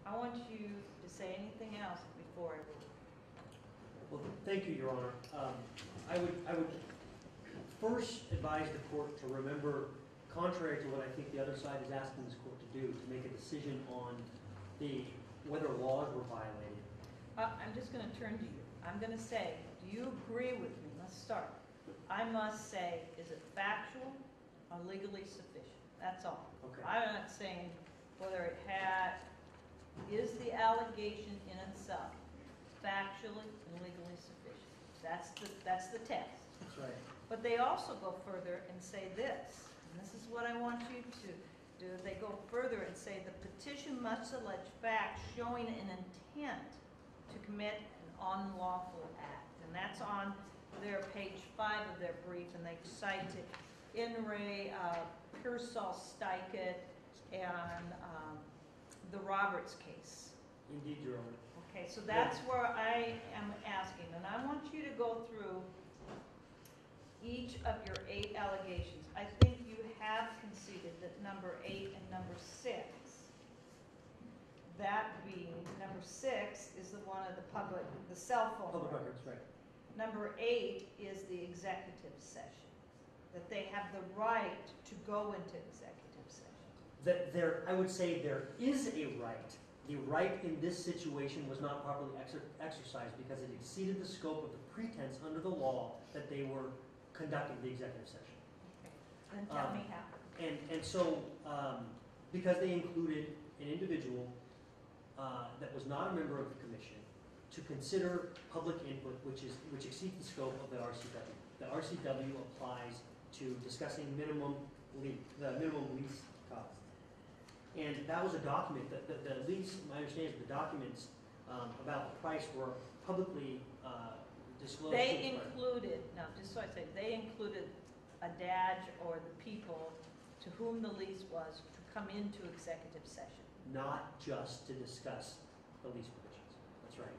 I want you to say anything else before I leave. Well, thank you, Your Honor. I would first advise the court to remember, contrary to what I think the other side is asking this court to do, to make a decision on whether laws were violated. I'm just going to turn to you. I'm going to say, do you agree with me? Let's start. I must say, is it factual or legally sufficient? That's all. Okay. I'm not saying whether it is the allegation in itself factually and legally sufficient. That's the test. That's right. But they also go further and say this, and this is what I want you to do. They go further and say the petition must allege facts showing an intent to commit an unlawful act. And that's on their page 5 of their brief, and they cite it in Ray Pearsall-Stykett and the Roberts case. Indeed, Your Honor. Okay, so that's where I am asking, and I want you to go through each of your 8 allegations. I think you have conceded that number 8 and number 6, that being number 6 is the one of the cell phone. Public records, right. Number 8 is the executive session, that they have the right to go into executive session. I would say there is a right. The right in this situation was not properly exercised because it exceeded the scope of the pretense under the law that they were conducting the executive session. Okay. Then tell me how. And so, because they included an individual that was not a member of the commission to consider public input, which exceeds the scope of the RCW. The RCW applies to discussing the minimum lease cost. And that was a document, the lease, my understanding is the documents about the price were publicly disclosed. They included, now just so I say, they included a DAJ or the people to whom the lease was to come into executive session. Not just to discuss the lease provisions. That's right.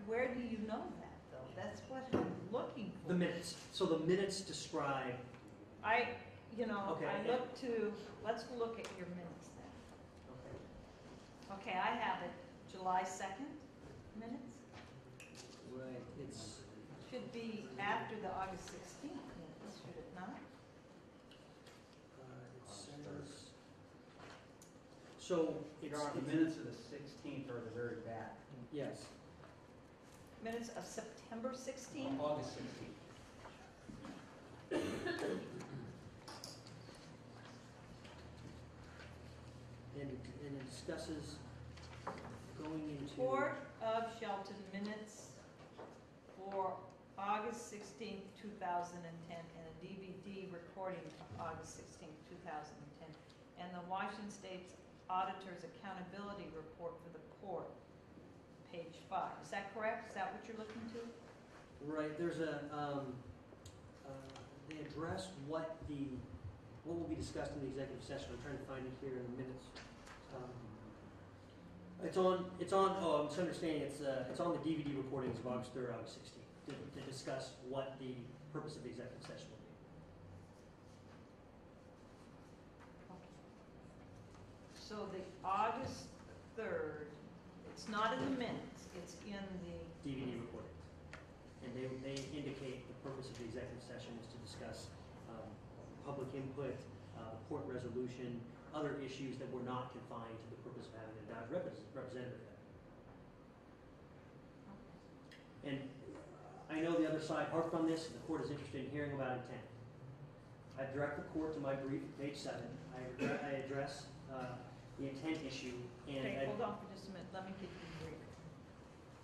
Where do you know that, though? That's what I'm looking for. The minutes. So the minutes describe. Okay. Let's look at your minutes then. Okay, I have it, July 2nd minutes. Right. It's should be after the August 16th minutes, should it not? It says. So it's the minutes of the 16th are the very back. Yes. Minutes of September 16th? August 16th. And it discusses going into Port of Shelton minutes for August 16th, 2010, and a DVD recording of August 16th, 2010, and the Washington State Auditor's Accountability Report for the court, page 5. Is that correct? Is that what you're looking to? right. There's a they address what will be discussed in the executive session. I'm trying to find it here in the minutes. It's on. Oh, I'm misunderstanding. It's on the DVD recordings of August 3rd, August 16th to discuss what the purpose of the executive session will be. Okay. So the August 3rd, it's not in the minutes. It's in the DVD recordings, and they indicate the purpose of the executive session is to discuss public input, court resolution, other issues that were not confined to the purpose of having a DOJ representative there. And I know the other side harped on this, and the court is interested in hearing about intent. I direct the court to my brief, page 7. I address the intent issue. And okay, hold on for just a minute. Let me get you the brief.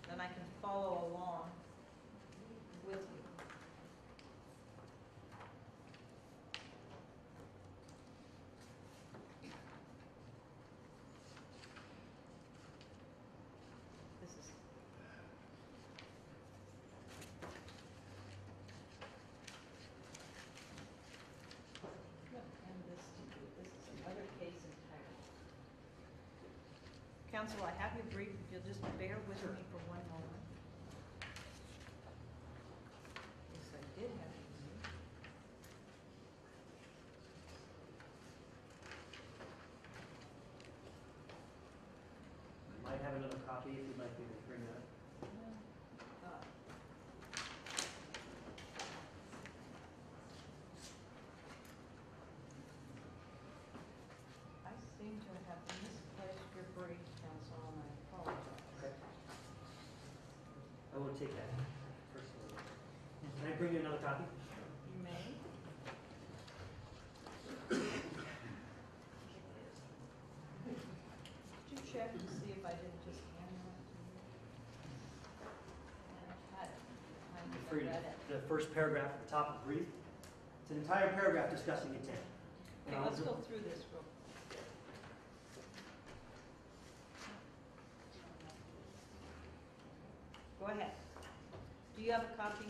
Then I can follow along with you. Counsel, I have your brief. If you'll just bear with me for one moment. Yes, I did have your brief. have another copy if you'd like me to bring that. I seem to have misplaced your brief, counsel, and I apologize. Okay. I won't take that personally. Can I bring you another copy? You may. Did you check to see if I didn't just hand that to you? And I had it. I Free read it. the first paragraph at the top of the brief. It's an entire paragraph discussing intent. Okay, let's go through this real quick. Go ahead. Do you have a copy?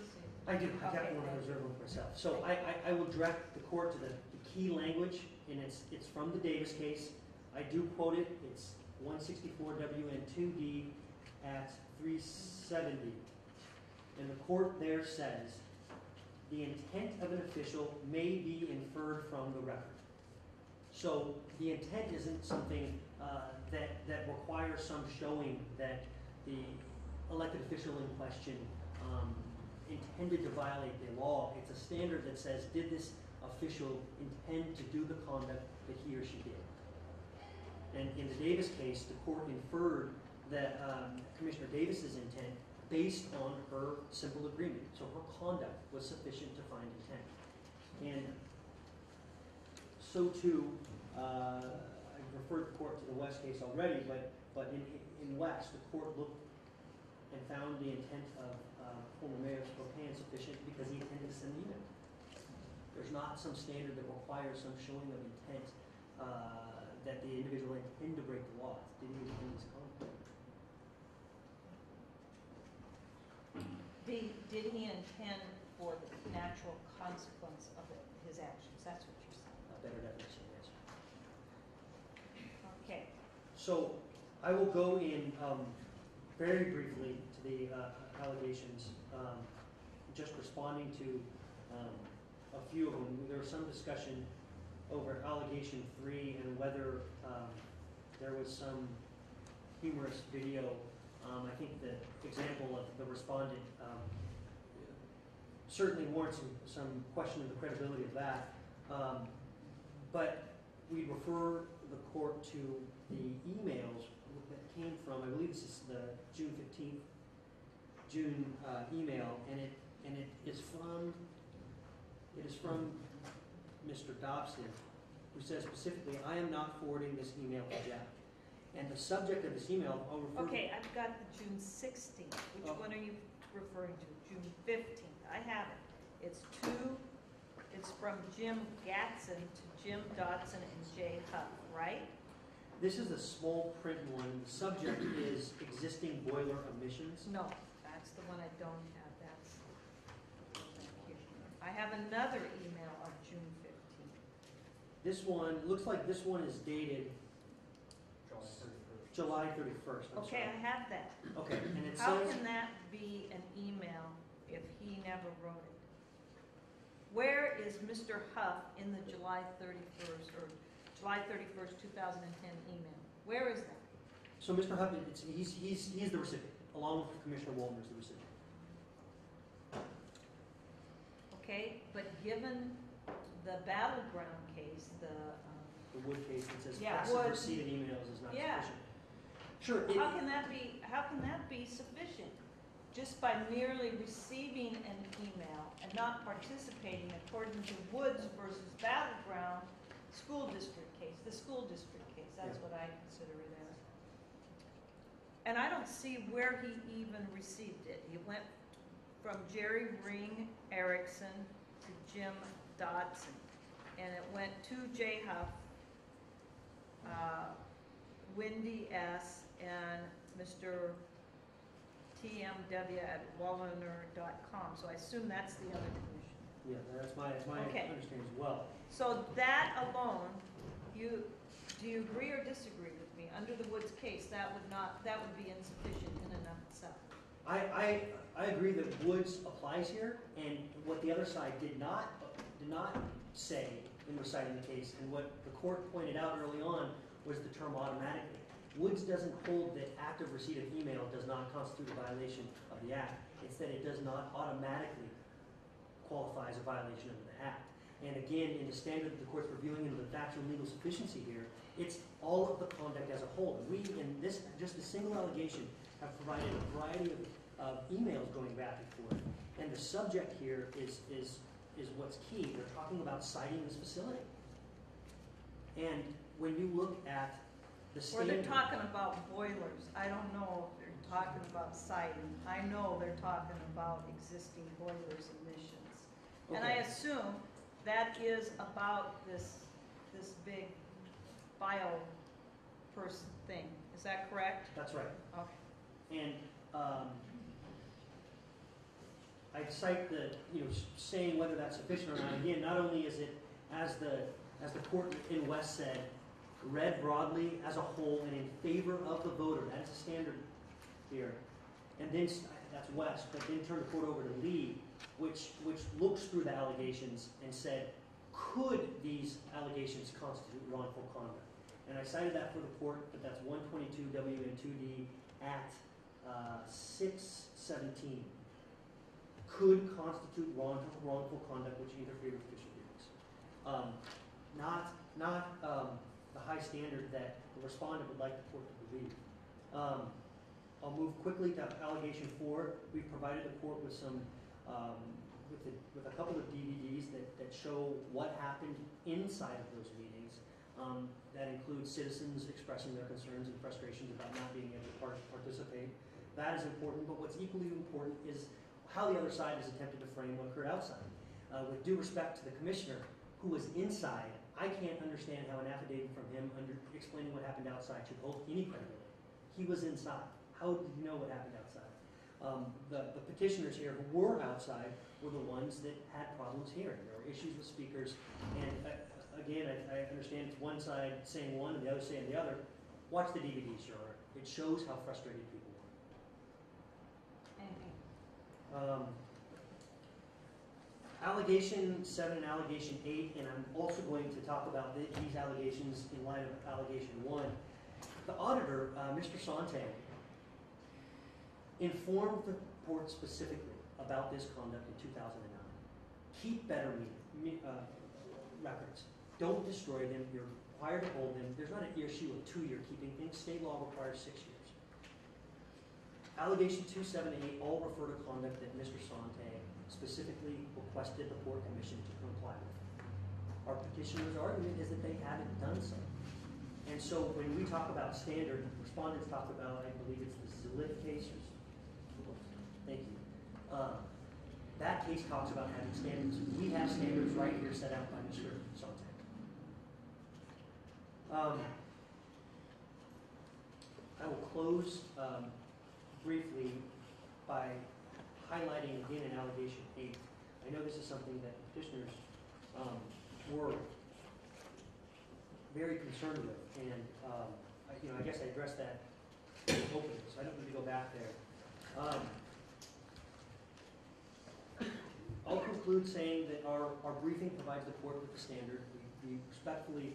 I do. I kept Okay, one thank you. reserve one for myself. So I will direct the court to the key language, and it's from the Davis case. I do quote it. It's 164 WN2D at 370. And the court there says, the intent of an official may be inferred from the record. So the intent isn't something that requires some showing that the elected official in question intended to violate the law. It's a standard that says, did this official intend to do the conduct that he or she did? And in the Davis case, the court inferred that Commissioner Davis's intent based on her simple agreement. So her conduct was sufficient to find intent. And so too, I referred the court to the West case already, but in West, the court looked and found the intent of former Mayor Spokane sufficient because he intended to send the email. There's not some standard that requires some showing of intent that the individual intended to break the law. Did he intend his conduct? Did he intend for the natural consequence of his actions? That's what you're saying. A better definition, yes. Okay. So I will go in very briefly to the allegations, just responding to a few of them. There was some discussion over allegation 3 and whether there was some humorous video. I think the example of the respondent certainly warrants some question of the credibility of that. But we refer the court to the emails that came from, I believe this is the June 15th email, and it is from Mr. Dobson, who says specifically, I am not forwarding this email to Jeff. And the subject of this email, I'll refer Okay, I've got the June 16th. Which one are you referring to? June 15th. I have it. It's from Jim Gatson to Jim Dotson and Jay Hupp, right? This is a small print one. The subject is existing boiler emissions. No, that's the one I don't have. That's, thank you. I have another email of June 15th. This one, looks like this one is dated July 31st. I'm Okay, sorry. I have that. Okay, and it How says, can that be an email if he never wrote it? Where is Mr. Huff in the July 31st or July 31st, 2010 email? Where is that? so Mr. Hupp, he's the recipient, along with Commissioner Walton is the recipient. Okay, but given the battleground case, the The Wood case that says Yeah, passive Wood. receipt of emails is not Yeah. sufficient. Sure. how can that be sufficient? Just by merely receiving an email and not participating according to Woods versus Battleground school district case, the school district case, that's Yeah. what I consider it as. And I don't see where he even received it. He went from Jerry Ring Erickson to Jim Dodson, and it went to Jay Huff, Wendy S., and Mr. TMW@walliner.com. So I assume that's the other commission. Yeah, that's my Okay. understanding as well. So that alone, do you agree or disagree with me? Under the Woods case, that would be insufficient in and of itself. I agree that Woods applies here, and what the other side did not say in reciting the case, and what the court pointed out early on was the term automatically. Woods doesn't hold that active receipt of email does not constitute a violation of the act. It's that it does not automatically qualify as a violation of the act. And again, in the standard that the court's reviewing into the factual and legal sufficiency here, it's all of the conduct as a whole. We, in this, just a single allegation, have provided a variety of emails going back and forth. And the subject here is what's key. They're talking about citing this facility. And when you look at the Or standard... they're talking about boilers. I don't know if they're talking about siding. I know they're talking about existing boilers emissions. And I Okay. assume that is about this big bio person thing. Is that correct? That's right. Okay. And I'd cite the, saying whether that's sufficient or not. Again, not only is it, as the court in West said, read broadly as a whole and in favor of the voter. That is a standard here. And then, that's West, but then turn the court over to Lee, which looks through the allegations and said, could these allegations constitute wrongful conduct? And I cited that for the court, but that's 122 WN2D at 617. Could constitute wrongful conduct which interfered with official duties. Not the high standard that the respondent would like the court to believe. I'll move quickly to allegation 4. We've provided the court with some, with a couple of DVDs that show what happened inside of those meetings. That includes citizens expressing their concerns and frustrations about not being able to participate. That is important, but what's equally important is how the other side has attempted to frame what occurred outside. With due respect to the commissioner who was inside, I can't understand how an affidavit from him explaining what happened outside should hold any credibility. He was inside. How did you know what happened outside? The petitioners here who were outside were the ones that had problems hearing. There were issues with speakers, and again, I understand it's one side saying one and the other saying the other. Watch the DVDs, Your Honor. It shows how frustrated people were. Allegation 7 and allegation 8, and I'm also going to talk about these allegations in light of allegation 1. The auditor, Mr. Sante, informed the court specifically about this conduct in 2009. Keep better records. Don't destroy them. You're required to hold them. There's not an issue of 2-year keeping things. State law requires 6 years. Allegation 2, 7, and 8 all refer to conduct that Mr. Sante specifically requested the Court Commission to comply with. Our petitioner's argument is that they haven't done so. And so when we talk about standard, respondents talk about, I believe it's the Zillit case. Thank you. That case talks about having standards. We have standards right here set out by Mr. Sante. I will close briefly by highlighting again in allegation 8. I know this is something that petitioners were very concerned with, and I guess I addressed that openly, so I don't need to go back there. I'll conclude saying that our briefing provides the court with the standard. We respectfully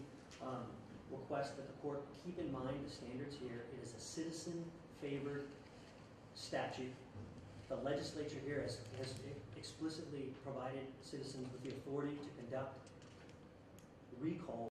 request that the court keep in mind the standards here. It is a citizen-favored statute. The legislature here has explicitly provided citizens with the authority to conduct recall